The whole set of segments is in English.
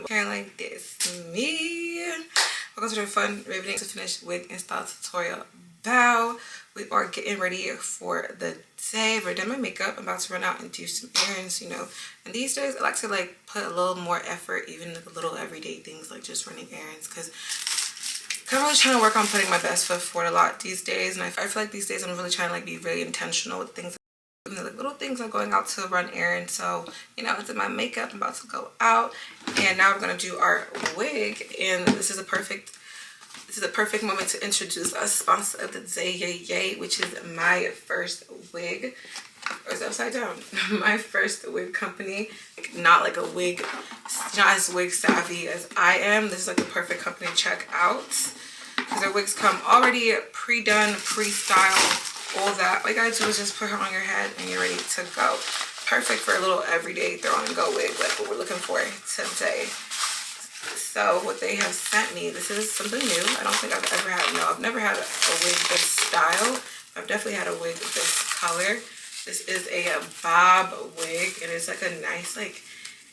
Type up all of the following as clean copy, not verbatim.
Hairline, this me. Welcome to the fun riveting to finish wig install tutorial. Bow. We are getting ready for the day. I've done my makeup. I'm about to run out and do some errands, you know. And these days I like to like put a little more effort, even the little everyday things like just running errands, because I'm really trying to work on putting my best foot forward a lot these days. And I feel like these days I'm really trying to like be really intentional with things. Like little things like going out to run errands. So, you know, I did my makeup. I'm about to go out, and now we're gonna do our wig. And this is a perfect moment to introduce our sponsor of the day, which is Myfirstwig. Or is it upside down? Myfirstwig company. Like, not like a wig, not as wig savvy as I am. This is like the perfect company to check out, because their wigs come already pre-done, pre-styled. All that all you gotta do is just put her on your head and you're ready to go. Perfect for a little everyday throw and go wig, like what we're looking for today. So what they have sent me, this is something new. I don't think I've ever had, no, I've never had a wig this style. I've definitely had a wig this color. This is a bob wig, and it's like a nice like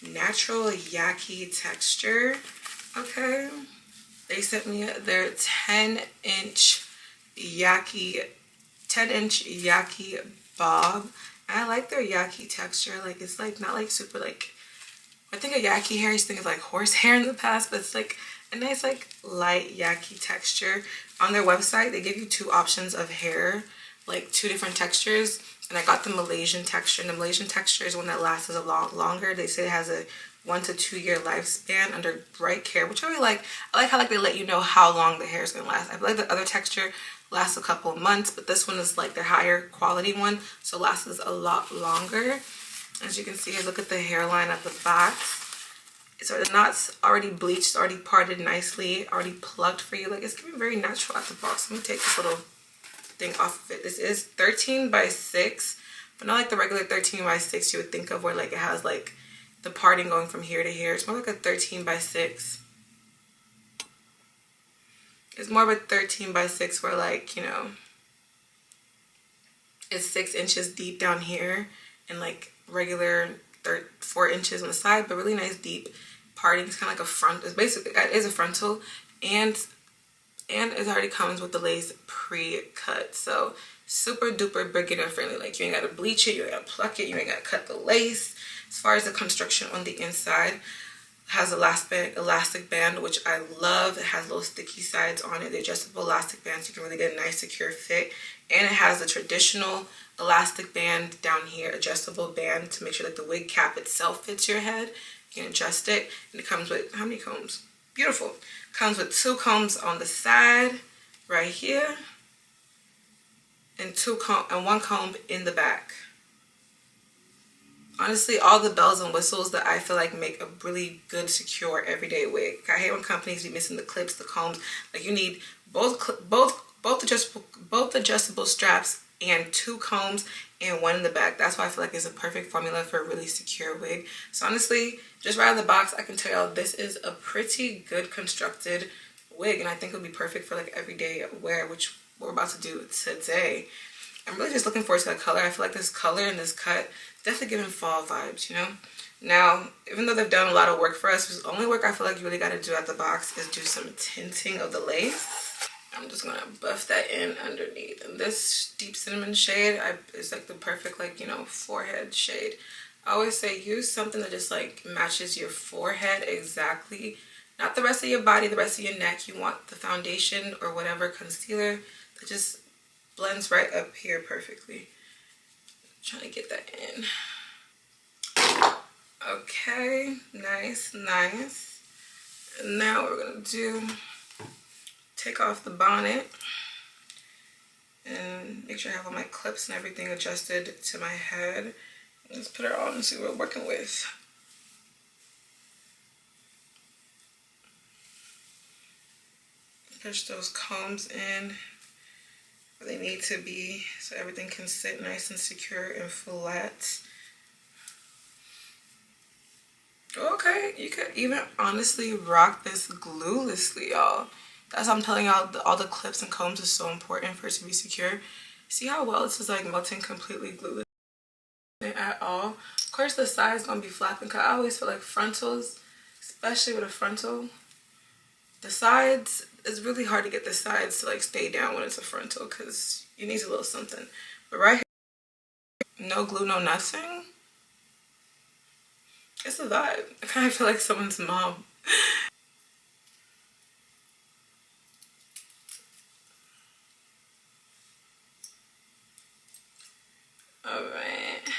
natural yaki texture. Okay, they sent me their 10-inch Yaki bob. And I like their Yaki texture. Like, it's like not like super like, I think of Yaki hair, I used to think of like horse hair in the past, but it's like a nice like light Yaki texture. On their website they give you two options of hair, like two different textures, and I got the Malaysian texture, and the Malaysian texture is one that lasts a lot longer. They say it has a 1 to 2 year lifespan under bright care, which I really like. I like how like they let you know how long the hair is gonna last. I feel like the other texture lasts a couple of months, but this one is like the higher quality one, so lasts a lot longer. As you can see, look at the hairline at the back. It's the knots already bleached, already parted nicely, already plucked for you. Like, it's giving very natural at the box. Let me take this little thing off of it. This is 13x6, but not like the regular 13x6 you would think of, where like it has like the parting going from here to here. It's more like a 13x6. It's more of a 13x6 where, like, you know, it's 6 inches deep down here and like regular 4 inches on the side, but really nice deep parting. It's kind of like a front. It's basically, it is a frontal, and it already comes with the lace pre-cut. So super duper beginner friendly. Like, you ain't got to bleach it, you ain't got to pluck it, you ain't got to cut the lace. As far as the construction on the inside, has elastic band, which I love. It has little sticky sides on it. The adjustable elastic band, so you can really get a nice secure fit. And it has the traditional elastic band down here, adjustable band to make sure that the wig cap itself fits your head. You can adjust it, and it comes with how many combs? Beautiful. Comes with 2 combs on the side right here, and 1 comb in the back. Honestly, all the bells and whistles that I feel like make a really good, secure, everyday wig. I hate when companies be missing the clips, the combs. Like, you need both adjustable straps and 2 combs and 1 in the back. That's why I feel like it's a perfect formula for a really secure wig. So honestly, just right out of the box, I can tell y'all this is a pretty good constructed wig, and I think it'll be perfect for like everyday wear, which we're about to do today. I'm really just looking forward to the color. I feel like this color and this cut definitely giving fall vibes, you know. Now, even though they've done a lot of work for us, the only work I feel like you really got to do at the box is do some tinting of the lace. I'm just gonna buff that in underneath. And this deep cinnamon shade is like the perfect, like, you know, forehead shade. I always say use something that just like matches your forehead exactly, not the rest of your body, the rest of your neck. You want the foundation or whatever concealer that just blends right up here perfectly. Trying to get that in. Okay, nice, nice. And now what we're gonna do, take off the bonnet and make sure I have all my clips and everything adjusted to my head. Let's put her on and see what we're working with. Push those combs in where they need to be so everything can sit nice and secure and flat. Okay, you could even honestly rock this gluelessly, y'all. That's why I'm telling y'all, all the clips and combs is so important for it to be secure. See how well this is like melting completely glueless at all. Of course the side's gonna be flapping because I always feel like frontals, especially with a frontal, the sides, it's really hard to get the sides to like stay down when it's a frontal because you need a little something. But right here, no glue, no nothing. It's a vibe. I kind of feel like someone's mom. Alright.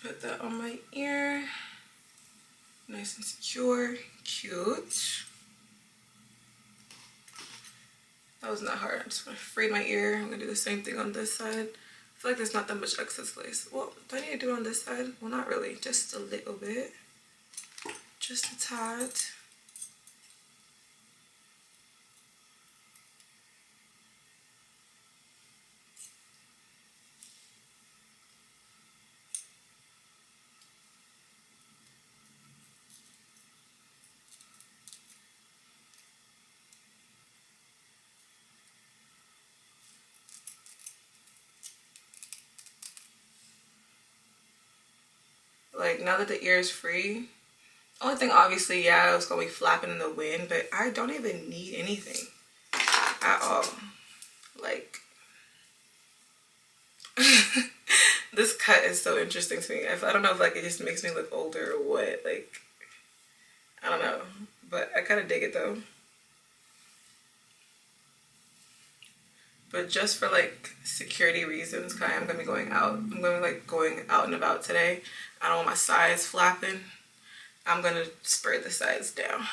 Put that on my ear. Nice and secure. Cute. That was not hard. I'm just going to free my ear. I'm going to do the same thing on this side. I feel like there's not that much excess lace. Well, do I need to do it on this side? Well, not really. Just a little bit. Just a tad. Like, now that the ear is free, only thing obviously, yeah, it's gonna be flapping in the wind, but I don't even need anything at all. Like, this cut is so interesting to me. I don't know if like it just makes me look older or what. Like, I don't know, but I kind of dig it though. But just for like security reasons, cause I'm gonna be going out. I'm gonna be like going out and about today. I don't want my sides flapping. I'm gonna spray the sides down.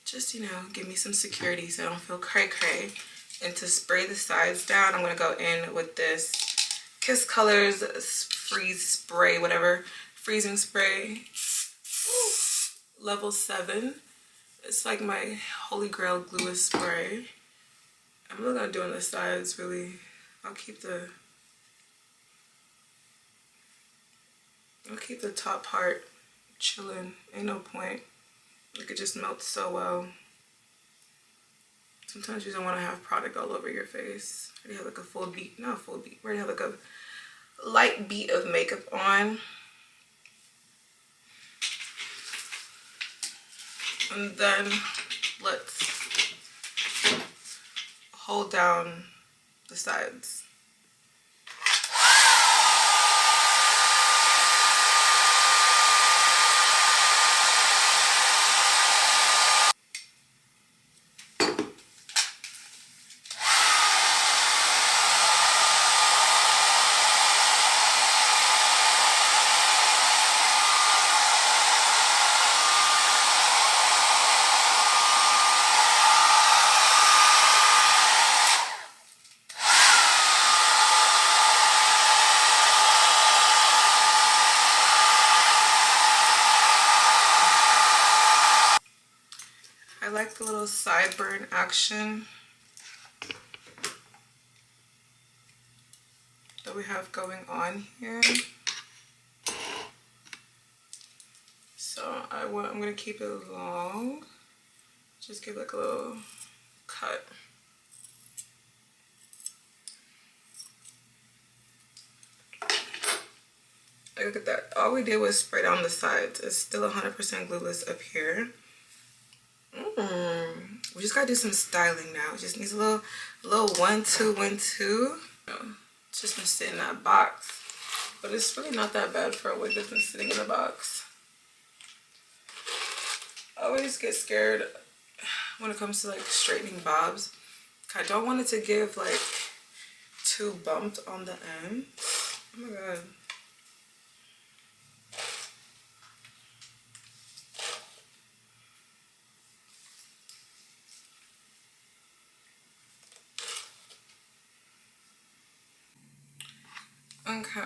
Just, you know, give me some security so I don't feel cray cray. And to spray the sides down, I'm gonna go in with this Kiss Colors freeze spray, whatever, freezing spray. Ooh, level 7. It's like my holy grail glueless spray. I'm not gonna do on the sides really. I'll keep the top part chilling. Ain't no point. It could just melt so well. Sometimes you don't want to have product all over your face. I already have like a full beat, not a full beat. I already have like a light beat of makeup on. And then let's hold down the sides. I like the little sideburn action that we have going on here. So I'm gonna keep it long. Just give like a little cut. Like, look at that. All we did was spray down the sides. It's still 100% glueless up here. We just gotta do some styling now. It just needs a little 1-2, 1-2. It's just been sitting in that box, but it's really not that bad for a wig that's been sitting in a box. I always get scared when it comes to like straightening bobs. I don't want it to give like too bumped on the end. Oh my god. Okay,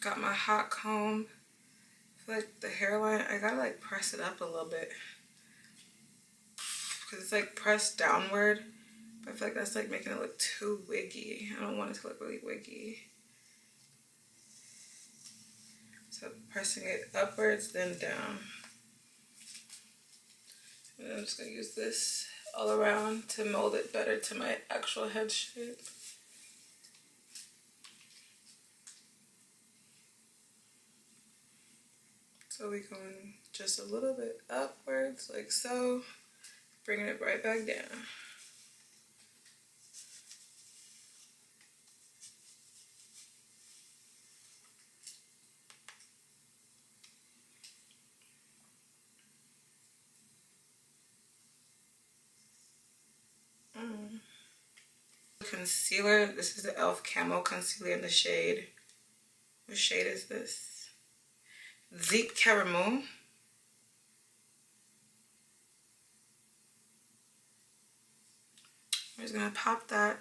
got my hot comb. I feel like the hairline, I gotta like press it up a little bit because it's like pressed downward, but I feel like that's like making it look too wiggy. I don't want it to look really wiggy. So pressing it upwards, then down. And I'm just gonna use this all around to mold it better to my actual head shape. So we're going just a little bit upwards, like so, bringing it right back down. Concealer, this is the e.l.f. Camo Concealer in the shade. What shade is this? 𝗙𝗶𝘁𝗀𝗃𝗀𝗃. I'm just gonna pop that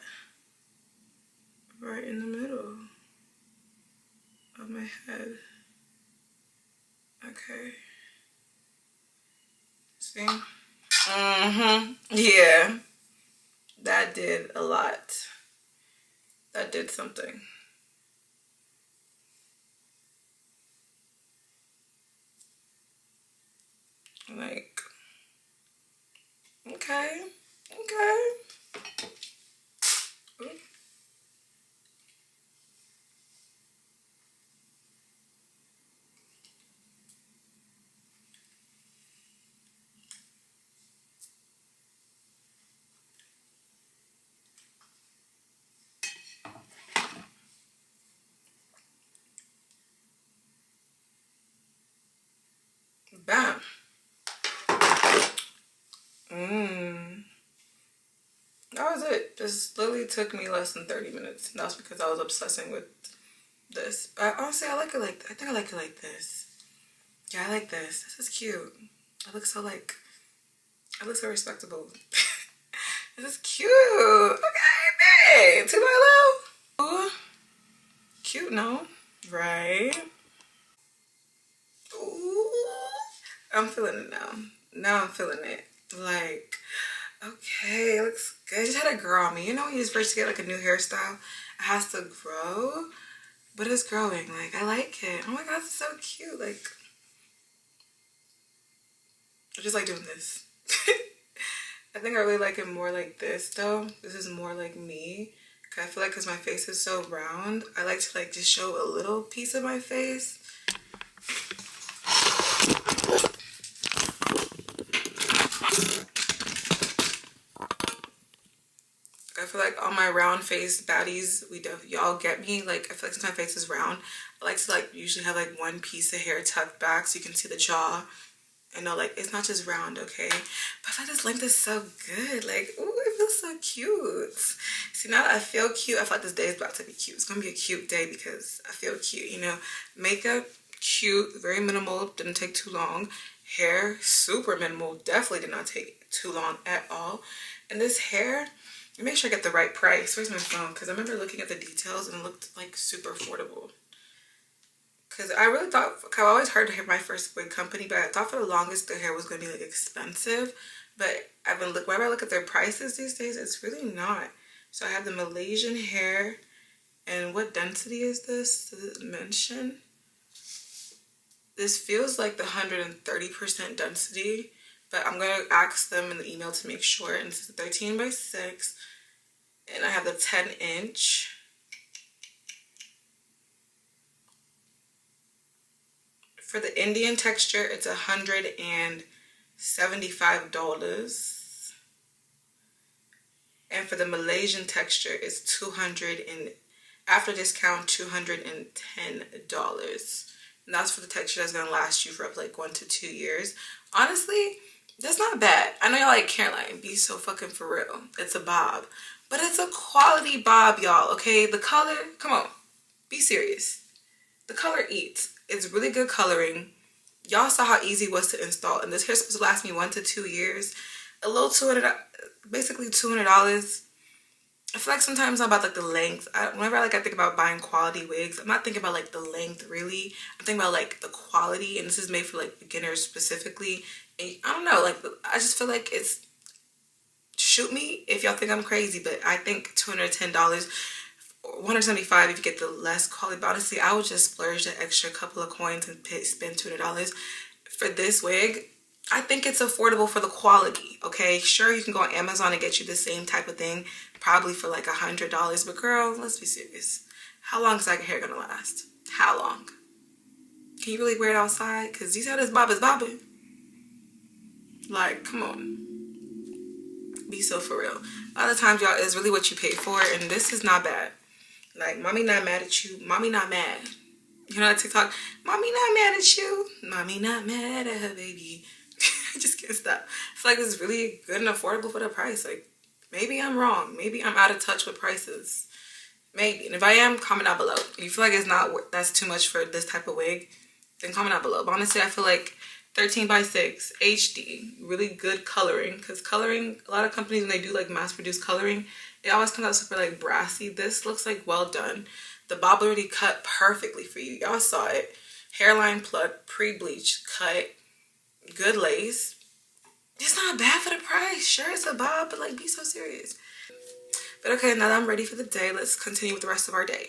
right in the middle of my head. Okay. See? Yeah. That did a lot. That did something. Like, okay. Okay. Ooh. Bam. That was it. This literally took me less than 30 minutes. And that's because I was obsessing with this. But honestly, I like it like, I think I like it like this. Yeah, I like this. This is cute. I look so like, I look so respectable. This is cute. Okay, babe. 2 by low. Ooh. Cute, no? Right? Ooh. I'm feeling it now. Now I'm feeling it. Like, okay, it looks good. I just had it grow on me. You know when you just first get like a new hairstyle, it has to grow, but it's growing. Like, I like it. Oh my god, it's so cute. Like, I just like doing this. I think I really like it more like this though. This is more like me. I feel like because my face is so round, I like to like just show a little piece of my face. I feel like on my round face baddies, y'all get me. Like, I feel like since my face is round, I like to like usually have like one piece of hair tucked back so you can see the jaw. And no, like, it's not just round, okay? But I feel like this length is so good. Like, ooh, it feels so cute. See, now that I feel cute, I feel like this day is about to be cute. It's gonna be a cute day because I feel cute, you know? Makeup, cute, very minimal, didn't take too long. Hair, super minimal, definitely did not take too long at all. And this hair, make sure I get the right price. Where's my phone? Because I remember looking at the details and it looked like super affordable. Because I really thought, I always heard of my first wig company, but I thought for the longest the hair was going to be like expensive. But I've been whenever I look at their prices these days, it's really not. So I have the Malaysian hair, and what density is this? Does it mention? This feels like the 130% density, but I'm going to ask them in the email to make sure. And this is 13 by 6, and I have the 10-inch. For the Indian texture, it's $175. And for the Malaysian texture, it's after discount, $210. And that's for the texture that's gonna last you for up like 1 to 2 years. Honestly, That's not bad. I know y'all like Hairline. Be so fucking for real. It's a bob. But it's a quality bob, y'all, okay? The color, come on. Be serious. The color eats. It's really good coloring. Y'all saw how easy it was to install. And this hair is supposed to last me 1 to 2 years. A little basically $200. I feel like sometimes I'm about like the length. Whenever I think about buying quality wigs, I'm not thinking about like the length really. I'm thinking about like the quality, and this is made for like beginners specifically. And I don't know, like I just feel like it's, shoot me if y'all think I'm crazy, but I think $210 or $175 if you get the less quality. But honestly, I would just splurge the extra couple of coins and spend $200 for this wig. I think it's affordable for the quality, okay? Sure, you can go on Amazon and get you the same type of thing, probably for like $100. But girl, let's be serious. How long is that hair gonna last? How long? Can you really wear it outside? Because you see how this bob is bobbing? Like, come on. Be so for real. A lot of times, y'all, it's really what you pay for, and this is not bad. Like, mommy not mad at you. Mommy not mad. You know that TikTok? Mommy not mad at you. Mommy not mad at her baby. I just can't stop. I feel like it's really good and affordable for the price. Like, maybe I'm wrong. Maybe I'm out of touch with prices. Maybe. And if I am, comment down below. If you feel like it's not, that's too much for this type of wig, then comment down below. But honestly, I feel like 13x6 HD, really good coloring. Because coloring, a lot of companies, when they do like mass-produced coloring, it always comes out super like brassy. This looks like well done. The bob already cut perfectly for you. Y'all saw it. Hairline plucked, pre-bleached, cut. Good lace. It's not bad for the price. Sure, it's a bob, but like, be so serious. But okay, now that I'm ready for the day, let's continue with the rest of our day.